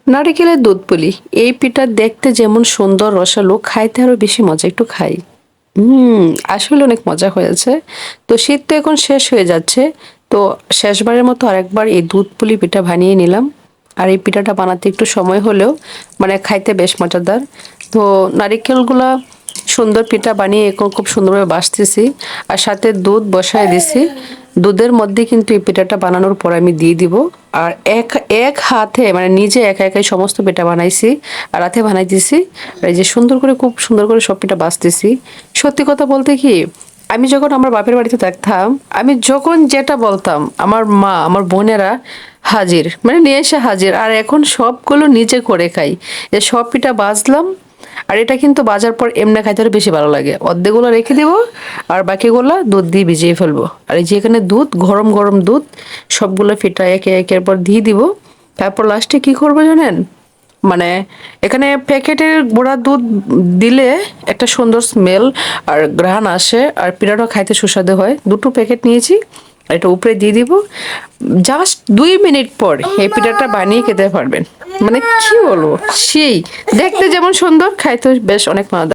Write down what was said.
নারিকেলের দুধ পুলি, এই পিঠা দেখতে যেমন সুন্দর রসালো, খাইতে আরো বেশি মজা। একটু খাই। হুম, আসলে অনেক মজা হয়েছে। তো শীত তো এখন শেষ হয়ে যাচ্ছে। তো শেষবারের মতো আরেকবার এই দুধ পুলি পিঠা বানিয়ে নিলাম। আর এই পিঠাটা বানাতে একটু সময় হলেও মানে খাইতে বেশ মজাদার। তো নারিকেলগুলা সুন্দর পিঠা বানিয়ে এখন খুব সুন্দরভাবে বাছতেছি। আর সাথে দুধ বসায় দিছি। দুধের মধ্যে কিন্তু এই পিঠাটা বানানোর পর আমি দিয়ে দিব। আর এক এক হাতে মানে নিজে একা একাই সমস্ত পিঠা বানাইছি। আর হাতে বানাই দিছি। আর এই যে সুন্দর করে খুব সুন্দর করে সব পিঠা বাছতেছি। সত্যি কথা বলতে কি, আমি যখন আমার বাপের বাড়িতে থাকতাম, আমি যখন যেটা বলতাম আমার মা আমার বোনেরা হাজির, মানে নিয়ে এসে হাজির। আর এখন সবগুলো নিজে করে খাই। যে সব পিঠা বাজলাম, আর এটা কিন্তু বাজার পর এমনি খাইতে আরো বেশি ভালো লাগে। অর্ধেকগুলো রেখে দিব, আর বাকিগুলো দুধ দিয়ে ভিজিয়ে ফেলবো। আর এই যে এখানে দুধ, গরম গরম দুধ, সবগুলো পিঠা একে একের পর দিয়ে দিব। তারপর লাস্টে কি করবো জানেন? মানে এখানে প্যাকেটের গুঁড়া দুধ দিলে একটা সুন্দর স্মেল আর ঘ্রাণ আসে, আর পিঠাটা খাইতে সুস্বাদু হয়। দুটো প্যাকেট নিয়েছি, আর এটা উপরে দিয়ে দিব। জাস্ট 2 মিনিট পর এই পিঠাটা বানিয়ে খেতে পারবেন। মানে কি বলবো, সেই দেখতে যেমন সুন্দর, খাইতে বেশ অনেক মজা।